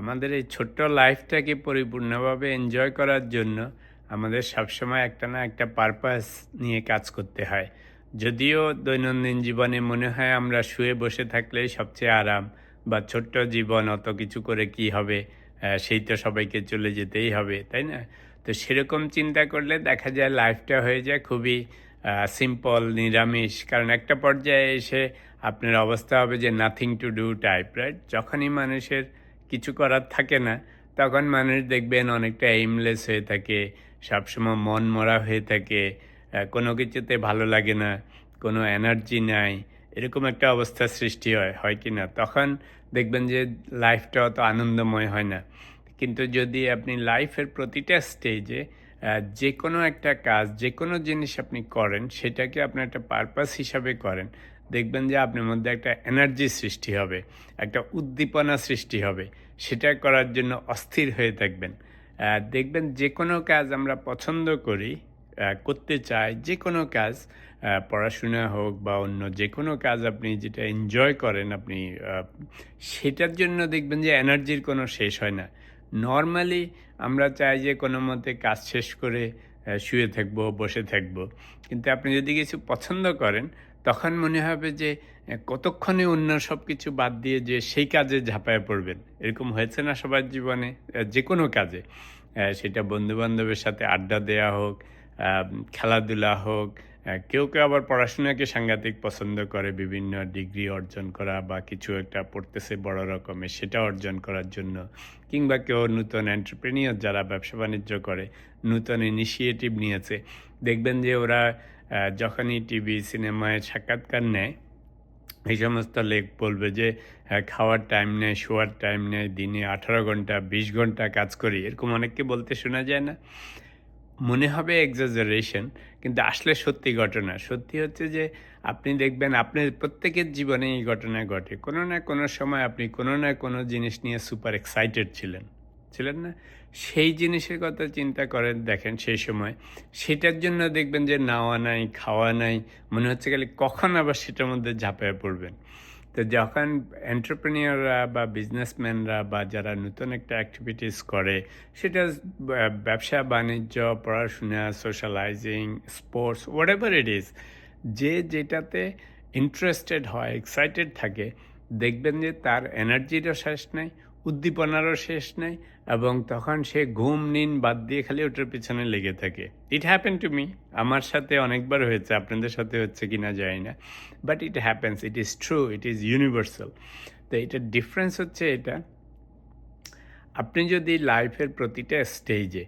আমাদের এই ছোট্ট লাইফটাকে পরিপূর্ণভাবে এনজয় করার জন্য আমাদের সবসময় একটা না একটা পারপাস নিয়ে কাজ করতে হয়। যদিও দৈনন্দিন জীবনে মনে হয় আমরা শুয়ে বসে থাকলেই সবচেয়ে আরাম, বা ছোট্ট জীবন অত কিছু করে কি হবে, সেই তো সবাইকে চলে যেতেই হবে, তাই না? তো সেরকম চিন্তা করলে দেখা যায় লাইফটা হয়ে যায় খুবই সিম্পল, নিরামিষ। কারণ একটা পর্যায়ে এসে আপনার অবস্থা হবে যে nothing to do type, right? যখনই মানুষের কিছু করার থাকে না, তখন মানুষ দেখবেন অনেকটা এইমলেস হয়ে থাকে, সবসময় মন মরা হয়ে থাকে, কোনো কিছুতে ভালো লাগে না, কোনো এনার্জি নাই, এরকম একটা অবস্থার সৃষ্টি হয়, হয় কি না? তখন দেখবেন যে লাইফটা অত আনন্দময় হয় না। কিন্তু যদি আপনি লাইফের প্রতিটা স্টেজে যে কোনো একটা কাজ, যে কোনো জিনিস আপনি করেন, সেটাকে আপনার একটা পারপাস হিসাবে করেন, দেখবেন যে আপনার মধ্যে একটা এনার্জি সৃষ্টি হবে, একটা উদ্দীপনা সৃষ্টি হবে। সেটা করার জন্য অস্থির হয়ে থাকবেন। দেখবেন যে কোনো কাজ আমরা পছন্দ করি, করতে চাই, যে কোনো কাজ, পড়াশোনা হোক বা অন্য যে কোনো কাজ আপনি যেটা এনজয় করেন আপনি, সেটার জন্য দেখবেন যে এনার্জির কোনো শেষ হয় না। নরমালি আমরা চাই যে কোনো মতে কাজ শেষ করে শুয়ে থাকবো, বসে থাকবো। কিন্তু আপনি যদি কিছু পছন্দ করেন, তখন মনে হবে যে কতক্ষণে অন্য সব কিছু বাদ দিয়ে যে সেই কাজে ঝাঁপায় পড়বেন। এরকম হয়েছে না সবার জীবনে? যে কোনো কাজে। সেটা বন্ধু-বান্ধবের সাথে আড্ডা দেয়া হোক, খেলাধুলা হোক, কেউ আবার পড়াশোনাকে সাংঘাতিক পছন্দ করে, বিভিন্ন ডিগ্রি অর্জন করা বা কিছু একটা পড়তেছে বড় রকমের, সেটা অর্জন করার জন্য। কিংবা কেউ নূতন এন্টারপ্রেনিউর যারা ব্যবসা-বাণিজ্য করে, নূতন ইনিশিয়েটিভ নিয়েছে। দেখবেন যে ওরা যখনই টিভি, সিনেমায় সাক্ষাৎকার নেয়, এই সমস্ত লেখ বলবে যে খাওয়ার টাইম নেই, শোয়ার টাইম নেই, দিনে ১৮ ঘন্টা, ২০ ঘন্টা কাজ করি। এরকম অনেককে বলতে শোনা যায় না? মনে হবে এক্সাজারেশন, কিন্তু আসলে সত্যি ঘটনা। সত্যি হচ্ছে যে আপনি দেখবেন আপনার প্রত্যেকের জীবনে এই ঘটনা ঘটে। কোনো না কোনো সময় আপনি কোনো না কোনো জিনিস নিয়ে সুপার এক্সাইটেড ছিলেন। ছিলেন না? সেই জিনিসের কথা চিন্তা করেন, দেখেন সেই সময়। সেটার জন্য দেখবেন যে নাওয়া নাই, খাওয়া নাই। মনে হচ্ছে খালি কখন আবার সেটার মধ্যে ঝাঁপায় পড়বেন। তো যখন এন্টারপ্রেনিউররা বা বিজনেসম্যানরা বা যারা নতুন একটা অ্যাক্টিভিটিস করে, সেটা ব্যবসা-বাণিজ্য, পড়াশোনা, socialising, sports, whatever it is, যে যেটাতে ইন্টারেস্টেড হয়, এক্সাইটেড থাকে, দেখবেন যে তার এনার্জিরও শেষ নাই, উদ্দীপনারও শেষ নাই, এবং তখন সে ঘুম, নিন বাদ দিয়ে খালি ওটার পেছনে লেগে থাকে। It happen to me. আমার সাথে অনেকবার হয়েছে, আপনাদের সাথে হচ্ছে কিনা জানি না। But it happens, it is true, it is universal. তো এটার ডিফারেন্স হচ্ছে এটা, আপনি যদি লাইফের প্রতিটা স্টেজে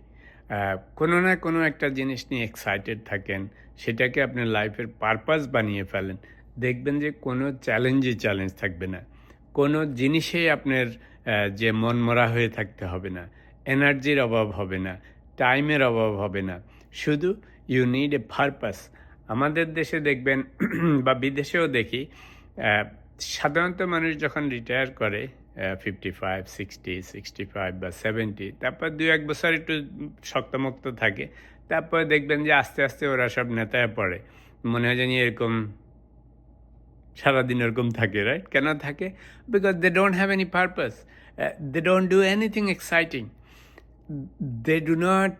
কোনো না কোনো একটা জিনিস নিয়ে এক্সাইটেড থাকেন, সেটাকে আপনার লাইফের পারপাস বানিয়ে ফেলেন, দেখবেন যে কোনো চ্যালেঞ্জই চ্যালেঞ্জ থাকবে না। কোনো জিনিসেই আপনার যে মনমরা হয়ে থাকতে হবে না, এনার্জির অভাব হবে না, টাইমের অভাব হবে না। শুধু ইউ নিড এ পারপাস। আমাদের দেশে দেখবেন বা বিদেশেও দেখি, আহ, সাধারণত মানুষ যখন রিটায়ার করে 55, 60, 65 বা 70, তারপর ২-১ বছর একটু শক্তমুক্ত থাকে। তারপরে দেখবেন যে আস্তে, আস্তে ওরা সব নেতায় পড়ে। মনে হয় জানি এরকম সারাদিন এরকম থাকে, রাইট? কেন থাকে? Because they don't have any purpose. They don't do anything exciting. They do not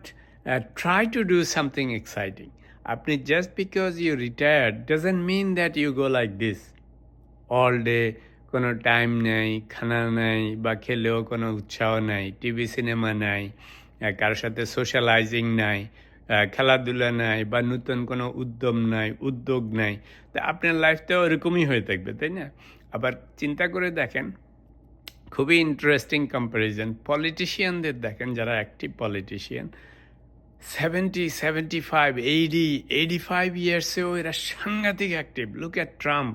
try to do something exciting. আপনি just because you retired doesn't mean that you go like this all day, কোনো time নেই, খানা নাই, বা খেলেও কোনো উৎসাহ নাই, টিভি সিনেমা নাই, কারোর সাথে সোশ্যালাইজিং নাই, খেলাধুলা নাই, বা নতুন কোনো উদ্যম নাই, উদ্যোগ নাই। তো আপনার লাইফটাও এরকমই হয়ে থাকবে, তাই না? আবার চিন্তা করে দেখেন, খুবই ইন্টারেস্টিং কম্প্যারিজন। পলিটিশিয়ানদের দেখেন, যারা অ্যাক্টিভ পলিটিশিয়ান, 70, 75, 80, 85 ইয়ার্সেও এরা সাংঘাতিক active. Look at Trump,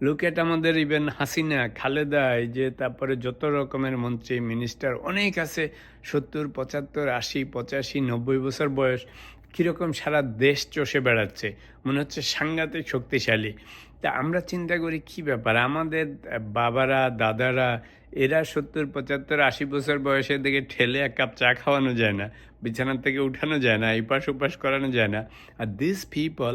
look at আমাদের ইভেন হাসিনা, খালেদা, এই যে তারপরে যত রকমের মন্ত্রী, মিনিস্টার অনেক আছে, 70, 75, 80, 85, 90 বছর বয়স। কীরকম সারা দেশ চষে বেড়াচ্ছে, মনে হচ্ছে সাংঘাতিক শক্তিশালী। তা আমরা চিন্তা করি কী ব্যাপার, আমাদের বাবারা, দাদারা, এরা 70, 75, 80 বছর বয়সের দিকে ঠেলে এক কাপ চা খাওয়ানো যায় না, বিছানা থেকে উঠানো যায় না, এপাশ ওপাশ করানো যায় না। আর this people,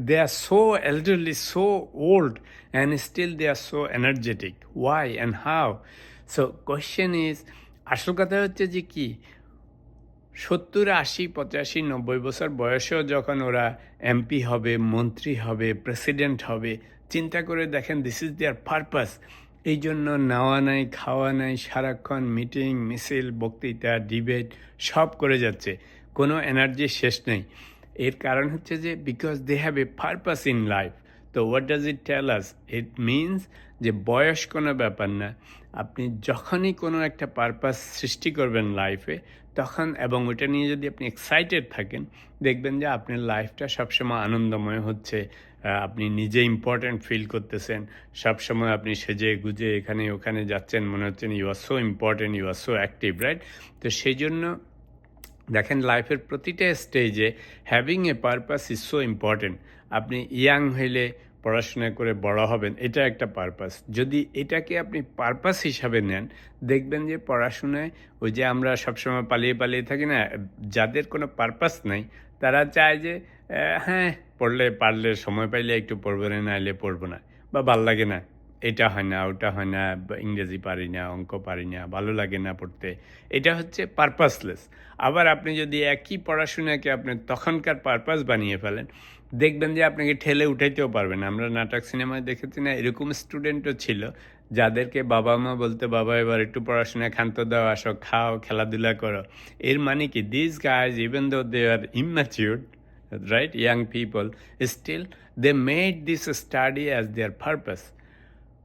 they are so elderly, so old, and still they are so energetic. Why and how? So question is, আসল কথা হচ্ছে যে কি, ৭০, ৮০, ৮৫, ৯০ বছর বয়সেও যখন ওরা এমপি হবে, মন্ত্রী হবে, প্রেসিডেন্ট হবে, চিন্তা করে দেখেন দিস ইজ দেয়ার পারপাস। এই জন্য নেওয়া নাই, খাওয়া নাই, সারাক্ষণ মিটিং, মিছিল, বক্তৃতা, ডিবেট সব করে যাচ্ছে। কোনো এনার্জির শেষ নেই। এর কারণ হচ্ছে যে because they have a purpose in life. তো what does it tell us? It means যে বয়স কোনো ব্যাপার না। আপনি যখনই কোনো একটা পারপাস সৃষ্টি করবেন লাইফে, তখন এবং ওইটা নিয়ে যদি আপনি এক্সাইটেড থাকেন, দেখবেন যে আপনার লাইফটা সবসময় আনন্দময় হচ্ছে। আপনি নিজে ইম্পর্ট্যান্ট ফিল করতেছেন। সবসময় আপনি সেজে গুজে এখানে ওখানে যাচ্ছেন, মনে হচ্ছেন you are so important, you are so active, right? তো সেই জন্য দেখেন লাইফের প্রতিটা স্টেজে having a purpose is so important. আপনি ইয়াং হইলে পড়াশোনা করে বড় হবেন, এটা একটা পারপাস। যদি এটাকে আপনি পারপাস হিসাবে নেন, দেখবেন যে পড়াশোনায় ওই যে আমরা সবসময় পালিয়ে পালিয়ে থাকি না, যাদের কোনো পারপাস নাই তারা চায় যে হ্যাঁ পড়লে পারলে সময় পাইলে একটু পড়বো না, নাইলে পড়বো না, বা ভাল লাগে না, এটা হয় না, ওটা হয় না, বা ইংরেজি পারি না, অঙ্ক পারি না, ভালো লাগে না পড়তে। এটা হচ্ছে পারপাসলেস। আবার আপনি যদি একই পড়াশোনাকে আপনি তখনকার পারপাস বানিয়ে ফেলেন, দেখবেন যে আপনাকে ঠেলে উঠাইতেও পারবেন। আমরা নাটক সিনেমায় দেখেছি না, এরকম স্টুডেন্টও ছিল যাদেরকে বাবা মা বলতে, বাবা এবার একটু পড়াশোনায় ক্ষান্ত দাও, আসো খাও, খেলাধুলা করো। এর মানে কি, this guys even though they are immatured, right, young people, still they made this study as their purpose.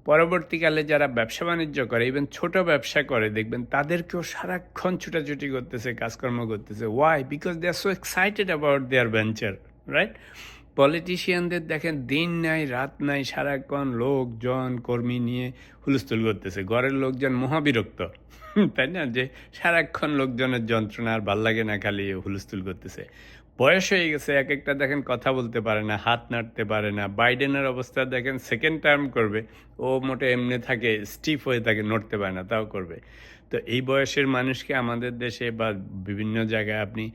পরবর্তীকালে যারা ব্যবসা বাণিজ্য করে, ইভেন ছোট ব্যবসা করে, দেখবেন তাদেরকেও সারাক্ষণ ছুটাছুটি করতেছে, কাজকর্ম করতেছে। Why? Because they are so excited about their venture, right? পলিটিশিয়ানদের দেখেন দিন নাই রাত নাই, সারাক্ষণ লোকজন কর্মী নিয়ে হুলস্থুল করতেছে, ঘরের লোকজন মহাবিরক্ত, তাই না? যে সারাক্ষণ লোকজনের যন্ত্রণা, আর ভাল লাগে না, খালি হুলস্থুল করতেছে। বয়স হয়ে গেছে, এক একটা দেখেন কথা বলতে পারে না, হাত নাড়তে পারে না। বাইডেনের অবস্থা দেখেন, সেকেন্ড টার্ম করবে, ও মোটে এমনি থাকে, স্টিফ হয়ে থাকে, নড়তে পারে না, তাও করবে। তো এই বয়সের মানুষকে আমাদের দেশে বা বিভিন্ন জায়গায় আপনি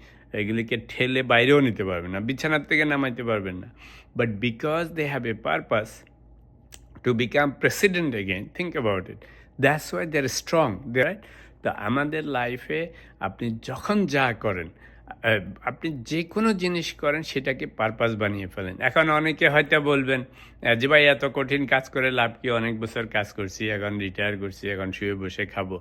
এগুলিকে ঠেলে বাইরেও নিতে পারবেন না, বিছানার থেকে নামাইতে পারবেন না। But because they have a purpose to become president again, think about it, that's why they're strong, right? তো আমাদের লাইফে আপনি যখন যা করেন, আপনি যে কোনো জিনিস করেন সেটাকে পারপাস বানিয়ে ফেলেন। এখন অনেকে হয়তো বলবেন যে ভাই এত কঠিন কাজ করে লাভ কি, অনেক বছর কাজ করছি, এখন রিটায়ার করছি, এখন শুয়ে বসে খাবো।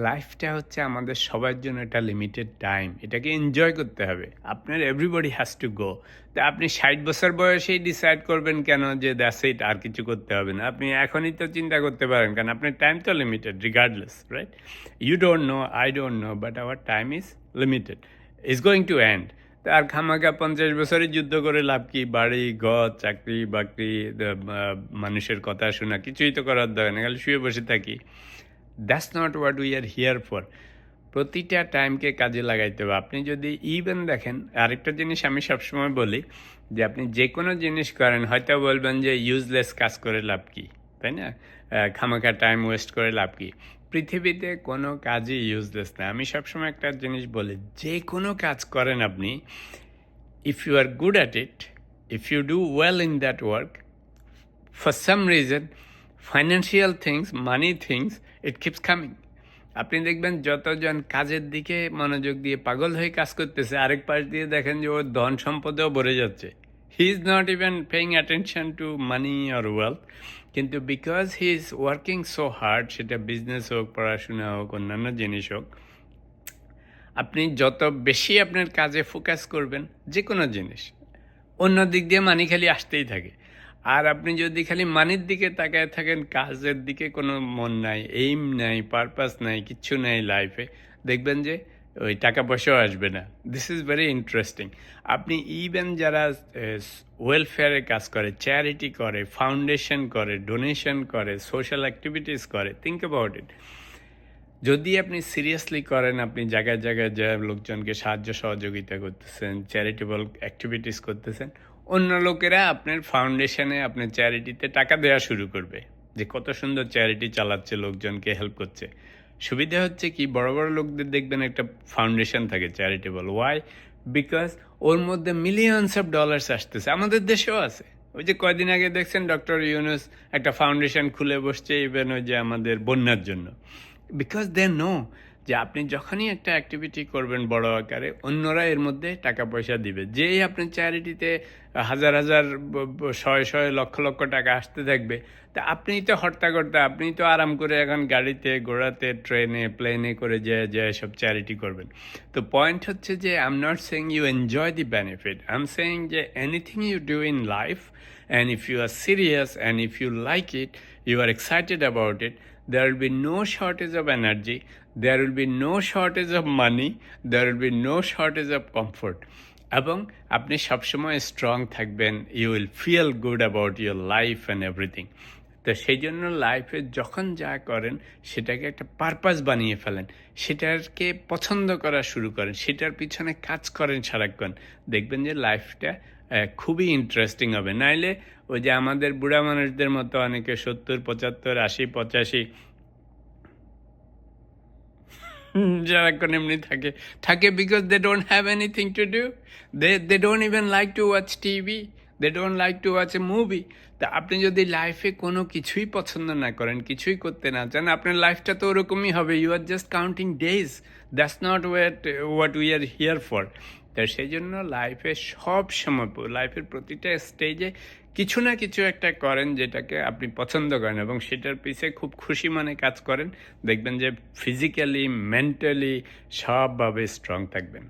লাইফটা হচ্ছে আমাদের সবার জন্য একটা লিমিটেড টাইম, এটাকে এনজয় করতে হবে। আপনার এভরিবডি হ্যাজ টু গো। তো আপনি ৬০ বছর বয়সেই ডিসাইড করবেন কেন যে দ্যাটস ইট, আর কিছু করতে হবে না? আপনি এখনই তো চিন্তা করতে পারেন, কারণ আপনার টাইম তো limited regardless, right? You don't know, I don't know, but our time is limited, is going to end. তো আর খামাখা ৫০ বছরই যুদ্ধ করে লাভ কি? বাড়ি ঘর, চাকরি বাকরি, মানুষের কথা শোনা, কিছুই তো করার দরকার নেই, খালি শুয়ে বসে থাকি। That's not what we are here for. প্রতিটা টাইমকে কাজে লাগাইতে হবে। আপনি যদি ইভেন দেখেন, আরেকটা জিনিস আমি সবসময় বলি যে আপনি যে কোনো জিনিস করেন, হয়তো বলবেন যে ইউজলেস কাজ করে লাভ কি, তাই না? খামাখা টাইম ওয়েস্ট করে লাভ কি? পৃথিবীতে কোনো কাজই ইউজলেস না। আমি সবসময় একটা জিনিস বলি, যে কোনো কাজ করেন আপনি, if you are good at it, if you do well in that work, for some reason financial things, money things, it keeps coming. আপনি দেখবেন যতজন কাজের দিকে মনোযোগ দিয়ে পাগল হয়ে কাজ করতেছে, আরেক পাশ দিয়ে দেখেন যে ওর ধন সম্পদেও ভরে যাচ্ছে। He is not even paying attention to money or wealth, কিন্তু because he is working so hard, সেটা বিজনেস হোক, পড়াশোনা হোক, অন্যান্য জিনিস হোক, আপনি যত বেশি আপনার কাজে ফোকাস করবেন, যে কোনো জিনিস, অন্য দিক দিয়ে মানি খালি আসতেই থাকে। আর আপনি যদি খালি মানির দিকে তাকায় থাকেন, কাজের দিকে কোনো মন নাই, এইম নাই, পারপাস নাই, কিচ্ছু নাই লাইফে, দেখবেন যে ওই টাকা পয়সাও আসবে না। This is very interesting. আপনি ইভেন যারা ওয়েলফেয়ারে কাজ করে, চ্যারিটি করে, ফাউন্ডেশন করে, ডোনেশন করে, সোশ্যাল অ্যাক্টিভিটিস করে, থিঙ্ক অ্যাবাউট ইট। যদি আপনি সিরিয়াসলি করেন, আপনি জায়গায় জায়গায় যা লোকজনকে সাহায্য সহযোগিতা করতেছেন, চ্যারিটেবল অ্যাক্টিভিটিস করতেছেন, অন্য লোকেরা আপনার ফাউন্ডেশনে, আপনার চ্যারিটিতে টাকা দেওয়া শুরু করবে, যে কত সুন্দর চ্যারিটি চালাচ্ছে, লোকজনকে হেল্প করছে। সুবিধা হচ্ছে কি, বড় বড় লোকদের দেখবেন একটা ফাউন্ডেশন থাকে চ্যারিটেবল। ওয়াই? বিকজ ওর মধ্যে মিলিয়নস অফ ডলার্স আসতেছে, আমাদের দেশেও আছে। ওই যে কয়দিন আগে দেখছেন ডক্টর ইউনুস একটা ফাউন্ডেশন খুলে বসছে ইভেন ওই যে আমাদের বন্যার জন্য। বিকজ দে নো যে আপনি যখনই একটা অ্যাক্টিভিটি করবেন বড় আকারে অন্যরা এর মধ্যে টাকা পয়সা দিবে। যেই আপনার চ্যারিটিতে হাজার হাজার শয়ে শয়ে লক্ষ লক্ষ টাকা আসতে থাকবে, তা আপনিই তো হর্তাকর্তা, আপনিই তো আরাম করে এখন গাড়িতে ঘোড়াতে ট্রেনে প্লেনে করে যে সব চ্যারিটি করবেন। তো পয়েন্ট হচ্ছে যে I am not saying you enjoy the benefit, I am saying যে anything you do in life and if you are serious and if you like it, you are excited about it, there will be no shortage of energy, there will be no shortage of money, there will be no shortage of comfort. এবং আপনি সবসময় strong থাকবেন, you will feel good about your life and everything. তো সেই জন্য লাইফে যখন যা করেন সেটাকে একটা পারপাস বানিয়ে ফেলেন, সেটাকে পছন্দ করা শুরু করেন, সেটার পিছনে কাজ করেন সারাক্ষণ, দেখবেন যে লাইফটা খুবই ইন্টারেস্টিং হবে। নাইলে ওই যে আমাদের বুড়া মানুষদের মতো অনেকে 70, 75, 80, 85 সারাক্ষণ এমনি থাকে because they don't have anything to do, they don't even like to watch TV, they don't like to watch a movie. তা আপনি যদি লাইফে কোনো কিছুই পছন্দ না করেন, কিছুই করতে না চান, আপনার লাইফটা তো ওরকমই হবে। You are just counting days, that's not what we are here for. তো সেই জন্য লাইফে সব সময়, লাইফের প্রতিটা স্টেজে কিছু না কিছু একটা করেন যেটাকে আপনি পছন্দ করেন এবং সেটার পিছে খুব খুশি মনে কাজ করেন, দেখবেন যে ফিজিক্যালি মেন্টালি সবভাবে স্ট্রং থাকবেন।